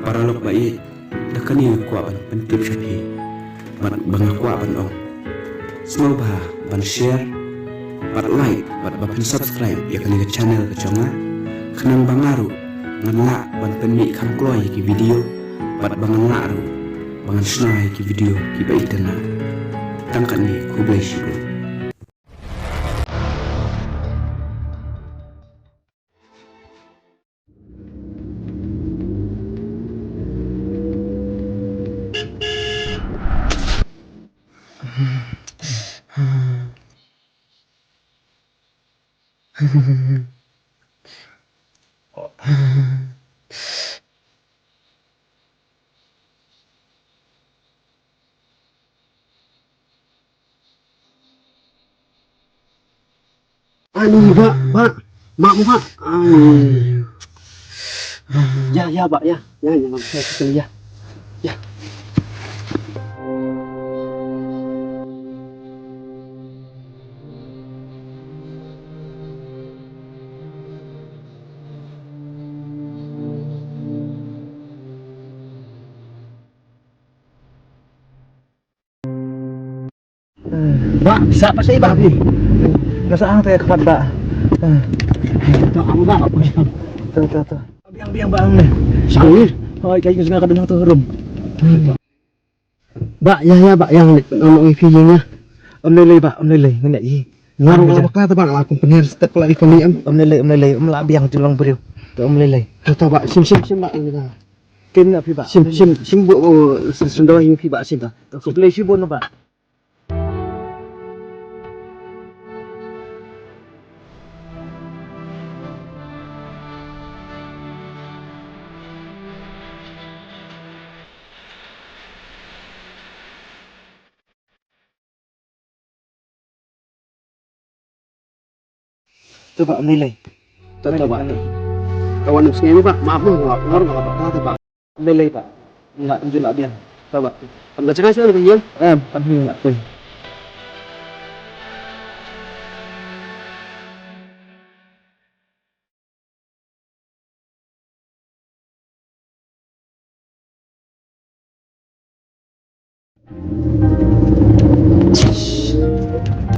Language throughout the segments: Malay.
para lok bai dekan ni kwa ban pentip shapi ban bangakwa ban ong semua bah ban share ban like ban subscribe ya kan ke channel ke chonga kenang bangaru nganla ban penmi kam kloy ki video ban banganla ru bangan snai ki video ki bai tena tangkan ni ku bless you. Aduh, Pak, maaf, Pak. Ya, Pak, ya, jangan saya sekali ya. Ya. Pak, bisa apa sih, Pak? Nasaan tayo kapat, Pak? Ito, ako ba? Ito. Biang bang nih. Sakit. Oh, kayak gitu kadang turun. Pak, ya, Pak, yang ono video-nya. Om lele, Pak, om lele, ngene iki. Ngaruh apa kata, Pak? Aku pengen step lagi kami om lele, om la biang tulang beriu. Om lele. Tuh, Pak, sim, Pak. Kim na pi, Pak. Sim bu sendo yung pi, Pak, sim ta. Ko play si bono, Pak. Tuh, Pak, om lele. Tuh, Pak. Kawan ini, Pak, maaf nggak kata, Pak. Om lele, Pak. Nggak tunjuk lah biang. Tuh, Pak. Nggak cakap sih ada yang. Kan nggak tuh.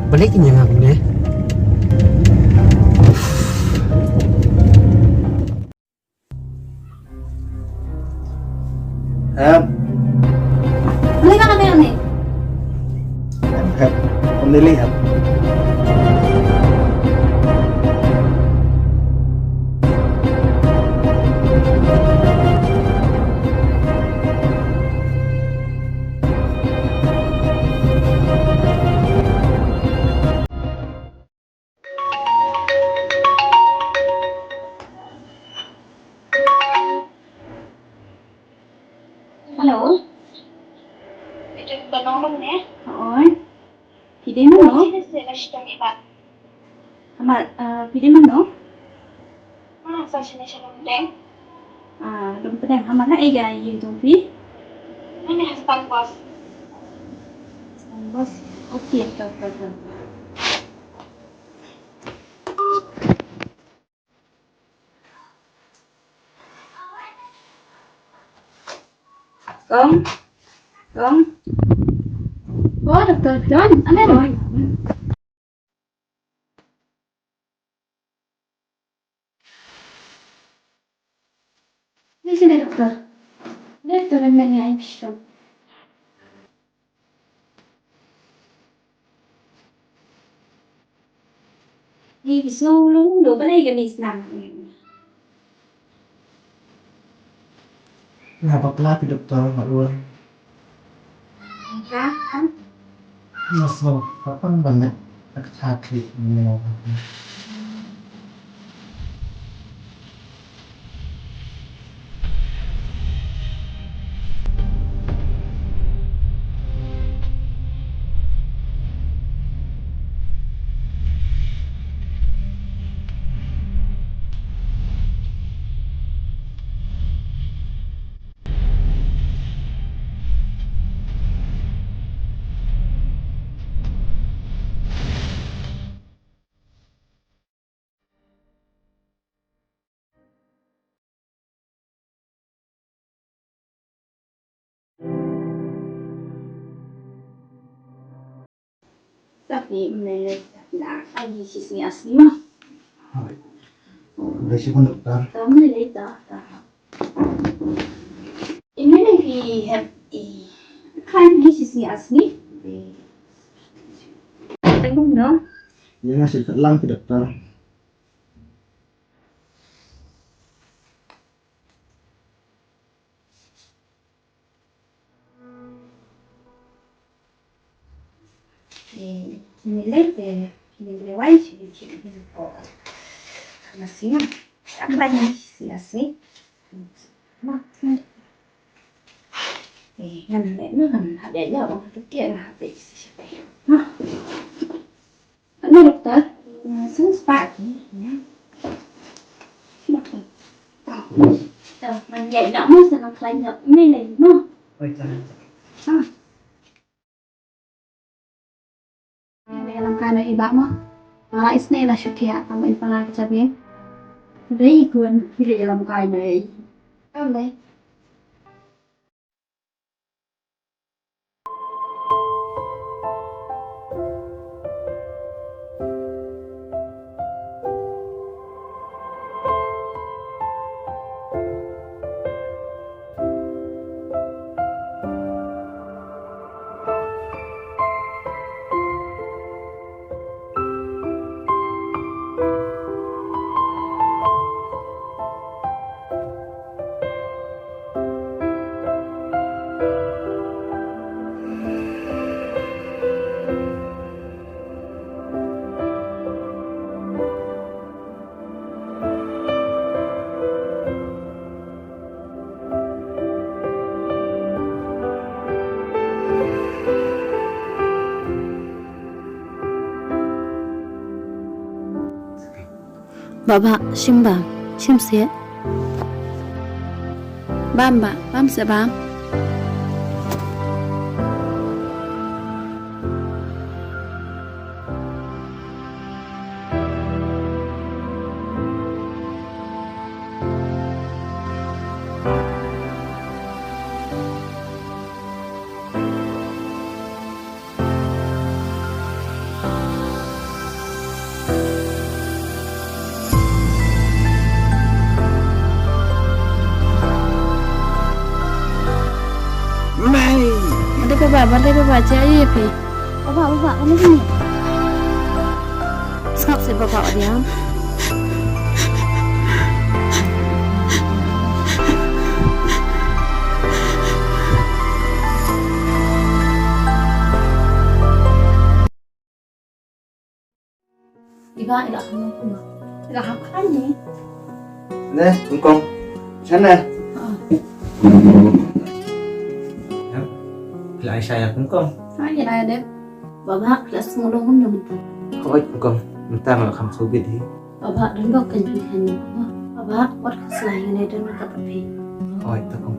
Balikin yang aku deh. Balik ka kami nih. Om dilihat. Halo. Itu penolong ya? Oi. Pide mana? Sini saya sudah Pak. Amal, pide mana? Saya sini saya lembeng. Dompet yang amal na ega yung tumpi. Ini hastan bos. Bos, oke, kau. Kong. Oh, dokter John, ano rồi? Di sini dokter. Dokter yang nanyain pisau. Di pisau lu, do ba na iganis na? Ngapa pelatih dokter Pak Luar? Kan? Masuk, kapan banget sakit ini? vì này đã anh đi chỉ xin asli mà Udah sih pun dokter. tao mới lấy tao ini này vì hẹp kan đi chỉ xin asli vì anh không nữa Dia ngasih selang ke dokter. thì mình lấy về thì mình quay thì mình có là xí mà ăn bánh là xí mà thì gần để nó gần để giờ bằng cái kia là bị nó được tới xuống spa nhé mình dậy nó mới sẽ nó khai nhập ngay liền nó Oi, jangan. dalam kana iba mo para isne la syukia ang ipana sabi dai kun pili dalam kana ai ande Baba, Simba, Simse. Bamba, Bamse Bam. Balik bapak aja ya Pi. Bapak kamu sini. Skap sih bapak diam. Iba ilah kamu pun. Ilah kan ni. Nè, con. Sana nè. Lại saya con. Ay ya deh. Bapak kelas ngulung pun dong. Thôi con, người ta mà không số biết đi. Bapak dan kau kan pilihan Bapak buat kesalahan ini dan mereka tapi. Thôi ta con.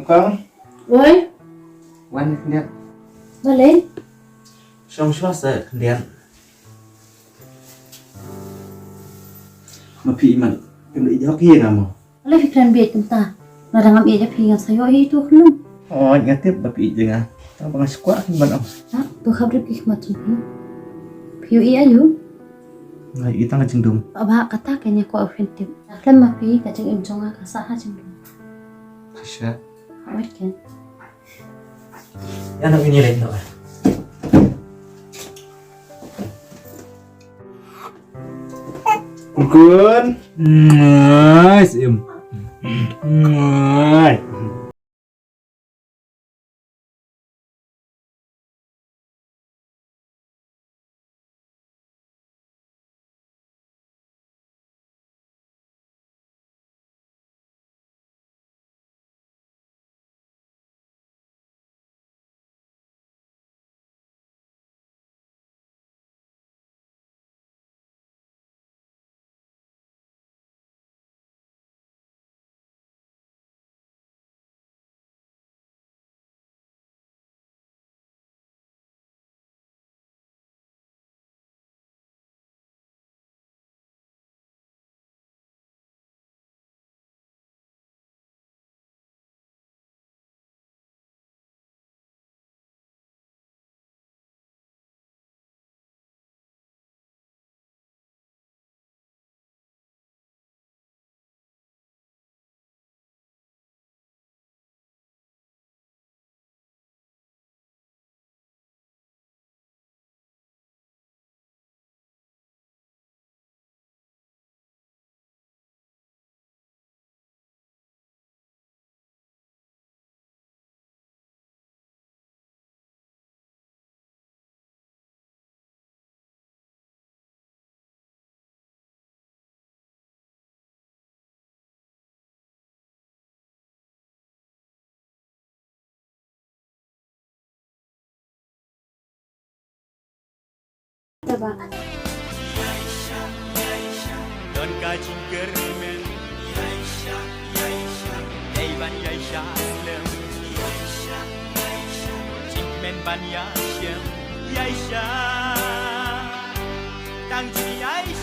Con. Woi, Wan lihat. balik. Xong swasta lihat. Mà phi mình em đi gió kia nào mà. Oleh pikiran biar kita. Nadang aja pingan saya itu belum. Oh, ngatip ba phi jangan. Tao bang squat kan ban om. Ah, tuh kabar hikmat tuh. Piu iya yuk. Ngai itang jeng dum. Bapak kata kayaknya kau ofensif. Lama pi kacang imjonga kasah aja dulu. Tasha. Awet kan. Ya nak ini lain tak. Kun. Nice em. Nice. Coba. Don kajing kermen Yaisha, Yaisha Eiban Yaisha Lem Yaisha, Yaisha Cikmen ban Yaisha Yaisha Tang Ji Yaisha